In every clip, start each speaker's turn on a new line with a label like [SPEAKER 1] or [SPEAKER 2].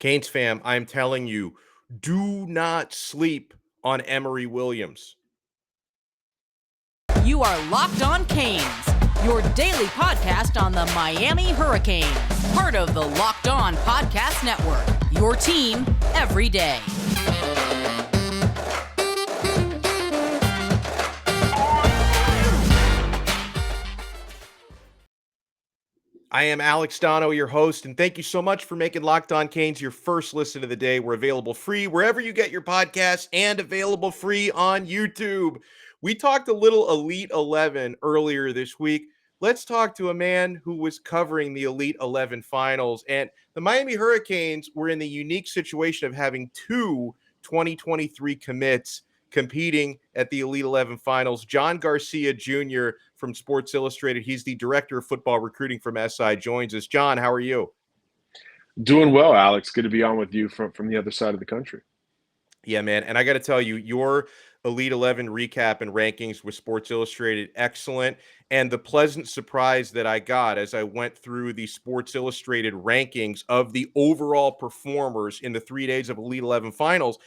[SPEAKER 1] Canes fam, I'm telling you, do not sleep on Emory Williams.
[SPEAKER 2] You are Locked On Canes, your daily podcast on the Miami Hurricanes, part of the Locked On Podcast Network, your team every day.
[SPEAKER 1] I am Alex Donno, your host, and thank you so much for making Locked On Canes your first listen of the day. We're available free wherever you get your podcasts and available free on YouTube. We talked a little Elite 11 earlier this week. Let's talk to a man who was covering the Elite 11 finals. And the Miami Hurricanes were in the unique situation of having two 2023 commits competing at the Elite 11 finals. John Garcia Jr. from Sports Illustrated, he's the director of football recruiting from SI, joins us. John, how are you?
[SPEAKER 3] Doing well, Alex. Good to be on with you from the other side of the country.
[SPEAKER 1] Yeah, man. And I got to tell you, your Elite 11 recap and rankings with Sports Illustrated, excellent. And the pleasant surprise that I got as I went through the Sports Illustrated rankings of the overall performers in the 3 days of Elite 11 finals,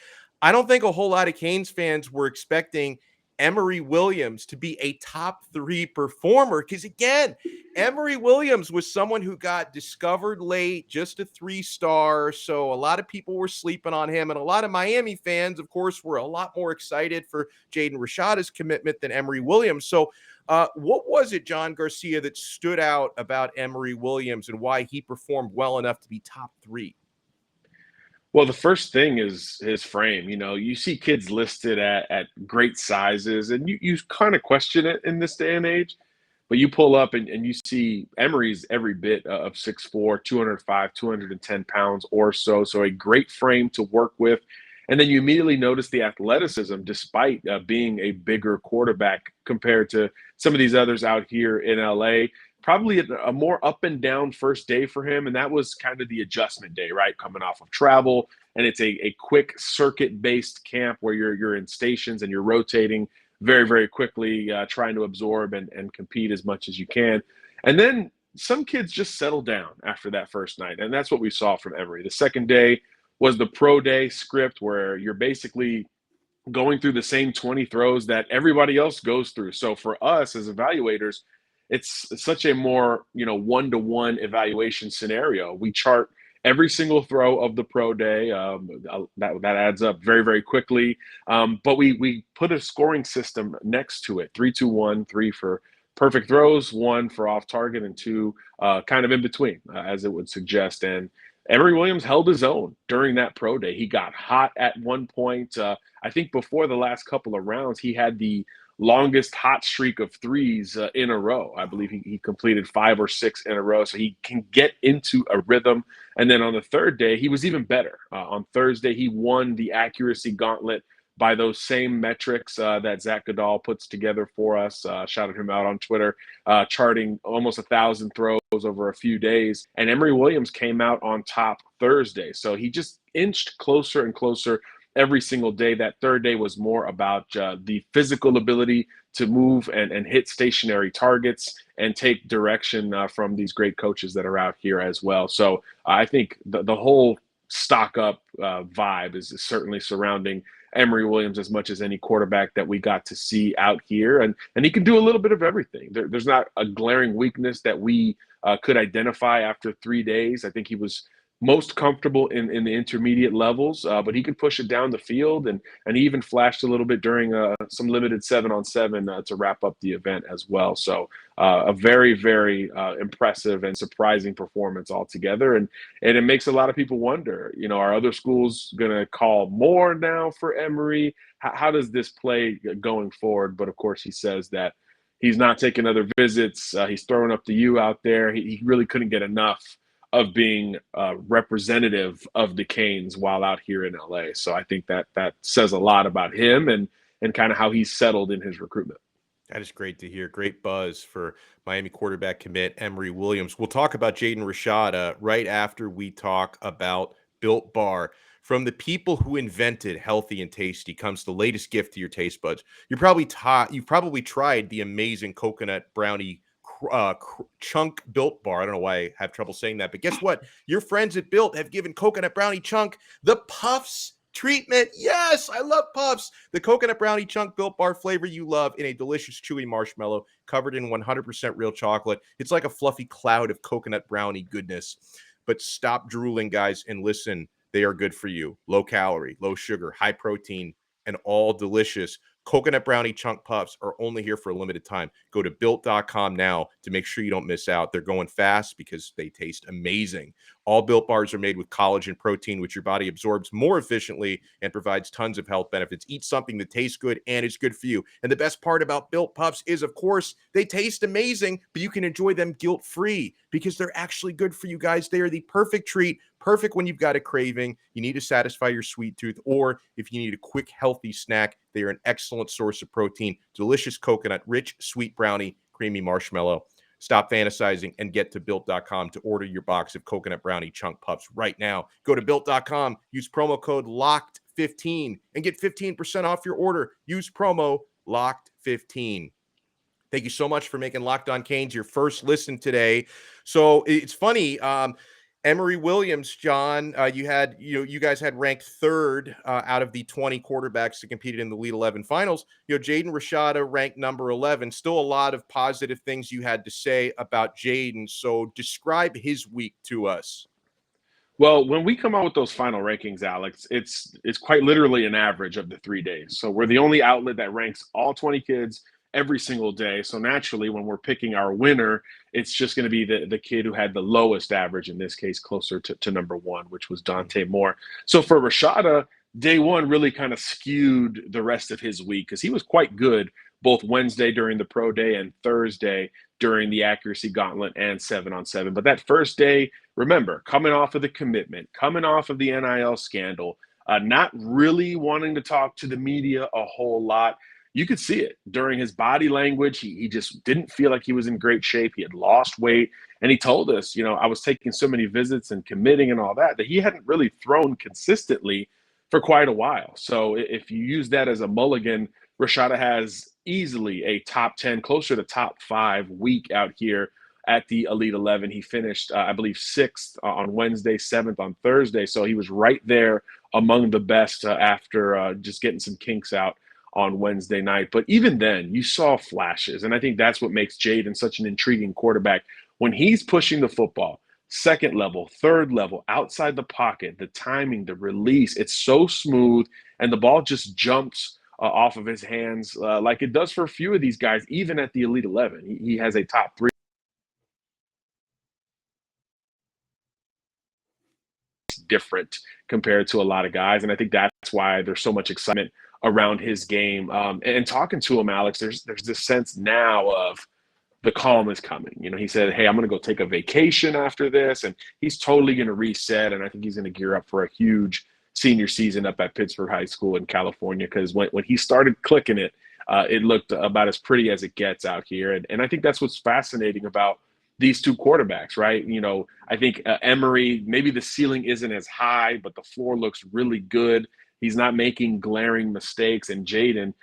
[SPEAKER 1] I don't think a whole lot of Canes fans were expecting Emory Williams to be a top 3 performer. Because again, Emory Williams was someone who got discovered late, just a 3-star. So a lot of people were sleeping on him. And a lot of Miami fans, of course, were a lot more excited for Jaden Rashada's commitment than Emory Williams. So what was it, John Garcia, that stood out about Emory Williams and why he performed well enough to be top 3?
[SPEAKER 3] Well, the first thing is his frame. You know, you see kids listed at great sizes, and you kind of question it in this day and age. But you pull up and you see Emory's every bit of 6'4", 205, 210 pounds or so. So a great frame to work with. And then you immediately notice the athleticism, despite being a bigger quarterback compared to some of these others out here in LA. Probably a more up and down first day for him. And that was kind of the adjustment day, right? Coming off of travel. And it's a quick circuit-based camp where you're in stations and you're rotating very, very quickly, trying to absorb and compete as much as you can. And then some kids just settle down after that first night. And that's what we saw from Emory. The second day was the pro day script where you're basically going through the same 20 throws that everybody else goes through. So for us as evaluators, it's such a more, one-to-one evaluation scenario. We chart every single throw of the pro day. That adds up very, very quickly. But we put a scoring system next to it: 3, 2, 1, 3 for perfect throws, 1 for off target, and 2 kind of in between, as it would suggest. And Emory Williams held his own during that pro day. He got hot at one point. I think before the last couple of rounds, he had the longest hot streak of threes in a row. I believe he completed 5 or 6 in a row, so he can get into a rhythm. And then on the third day, he was even better. On Thursday, he won the accuracy gauntlet by those same metrics that Zach Goodall puts together for us. Shouted him out on Twitter, charting almost 1,000 throws over a few days. And Emory Williams came out on top Thursday. So he just inched closer and closer every single day. That third day was more about the physical ability to move and hit stationary targets and take direction from these great coaches that are out here as well. So I think the whole stock up vibe is certainly surrounding Emory Williams as much as any quarterback that we got to see out here. And he can do a little bit of everything. There's not a glaring weakness that we could identify after 3 days. I think he was most comfortable in the intermediate levels, but he could push it down the field, and he even flashed a little bit during some limited 7-on-7 to wrap up the event as well. So a very, very impressive and surprising performance altogether, and it makes a lot of people wonder, are other schools going to call more now for Emory? How does this play going forward? But of course, he says that he's not taking other visits. He's throwing up the U out there. He really couldn't get enough of being representative of the Canes while out here in LA. So I think that says a lot about him and kind of how he's settled in his recruitment.
[SPEAKER 1] That is great to hear. Great buzz for Miami quarterback commit Emory Williams. We'll talk about Jaden Rashada right after we talk about Built Bar. From the people who invented healthy and tasty comes the latest gift to your taste buds. You've probably tried the amazing coconut brownie chunk Built Bar. I don't know why I have trouble saying that, but guess what? Your friends at Built have given Coconut Brownie Chunk the Puffs treatment. Yes, I love Puffs. The Coconut Brownie Chunk Built Bar flavor you love in a delicious chewy marshmallow covered in 100% real chocolate. It's like a fluffy cloud of coconut brownie goodness. But stop drooling, guys, and listen. They are good for you. Low calorie, low sugar, high protein, and all delicious. Coconut Brownie Chunk Puffs are only here for a limited time. Go to Built.com now to make sure you don't miss out. They're going fast because they taste amazing. All Built Bars are made with collagen protein, which your body absorbs more efficiently and provides tons of health benefits. Eat something that tastes good and is good for you. And the best part about Built Puffs is, of course, they taste amazing, but you can enjoy them guilt-free because they're actually good for you guys. They are the perfect treat, perfect when you've got a craving, you need to satisfy your sweet tooth, or if you need a quick, healthy snack, they are an excellent source of protein. Delicious coconut, rich, sweet brownie, creamy marshmallow. Stop fantasizing and get to Built.com to order your box of Coconut Brownie Chunk Puffs right now. Go to Built.com, use promo code LOCKED15 and get 15% off your order. Use promo LOCKED15. Thank you so much for making Locked On Canes your first listen today. So it's funny, Emory Williams, John, you guys had ranked third out of the 20 quarterbacks that competed in the Elite 11 finals. Jaden Rashada ranked number 11. Still a lot of positive things you had to say about Jaden. So describe his week to us.
[SPEAKER 3] Well, when we come out with those final rankings, Alex, it's quite literally an average of the 3 days. So we're the only outlet that ranks all 20 kids every single day. So naturally, when we're picking our winner, it's just going to be the kid who had the lowest average, in this case, closer to number one, which was Dante Moore. So for Rashada, day one really kind of skewed the rest of his week because he was quite good both Wednesday during the pro day and Thursday during the accuracy gauntlet and 7-on-7. But that first day, remember, coming off of the commitment, coming off of the NIL scandal, not really wanting to talk to the media a whole lot. You could see it during his body language. He just didn't feel like he was in great shape. He had lost weight. And he told us, I was taking so many visits and committing and all that he hadn't really thrown consistently for quite a while. So if you use that as a mulligan, Rashada has easily a top 10, closer to top 5 week out here at the Elite 11. He finished, I believe, 6th on Wednesday, 7th on Thursday. So he was right there among the best after just getting some kinks out on Wednesday night. But even then, you saw flashes. And I think that's what makes Jaden such an intriguing quarterback. When he's pushing the football, second level, third level, outside the pocket, the timing, the release, it's so smooth. And the ball just jumps off of his hands like it does for a few of these guys, even at the Elite 11. He has a top 3. Different compared to a lot of guys. And I think that's why there's so much excitement around his game. And talking to him, Alex, there's this sense now of the calm is coming. He said, hey, I'm going to go take a vacation after this. And he's totally going to reset. And I think he's going to gear up for a huge senior season up at Pittsburgh High School in California. Because when he started clicking it, it looked about as pretty as it gets out here. And I think that's what's fascinating about these two quarterbacks, right? I think Emory, maybe the ceiling isn't as high, but the floor looks really good. He's not making glaring mistakes. And Jaden,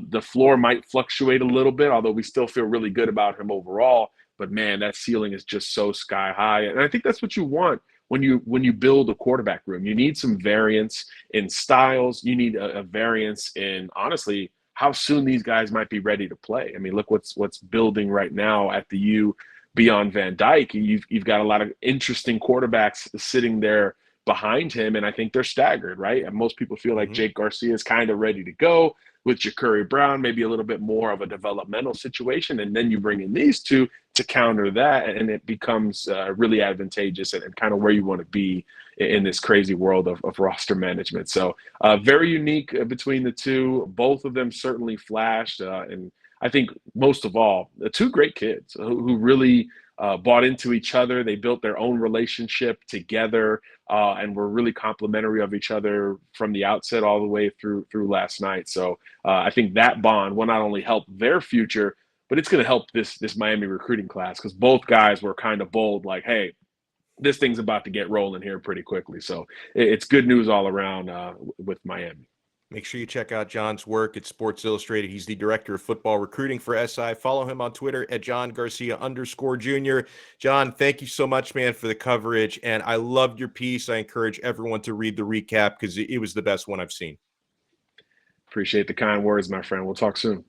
[SPEAKER 3] the floor might fluctuate a little bit, although we still feel really good about him overall. But man, that ceiling is just so sky high. And I think that's what you want when you build a quarterback room. You need some variance in styles. You need a variance in, honestly, how soon these guys might be ready to play. I mean, look what's building right now at the U beyond Van Dyke. You've got a lot of interesting quarterbacks sitting there behind him, and I think they're staggered, right? And most people feel like Jake Garcia is kind of ready to go, with Ja'Curry Brown, maybe a little bit more of a developmental situation, and then you bring in these two to counter that, and it becomes really advantageous and kind of where you want to be in this crazy world of roster management. So very unique between the two. Both of them certainly flashed, and I think most of all, the two great kids who really bought into each other. They built their own relationship together and were really complimentary of each other from the outset all the way through last night. So I think that bond will not only help their future, but it's going to help this Miami recruiting class, because both guys were kind of bold, like, hey, this thing's about to get rolling here pretty quickly. So it's good news all around with Miami.
[SPEAKER 1] Make sure you check out John's work at Sports Illustrated. He's the director of football recruiting for SI. Follow him on Twitter at John Garcia _Jr. John, thank you so much, man, for the coverage. And I loved your piece. I encourage everyone to read the recap because it was the best one I've seen.
[SPEAKER 3] Appreciate the kind words, my friend. We'll talk soon.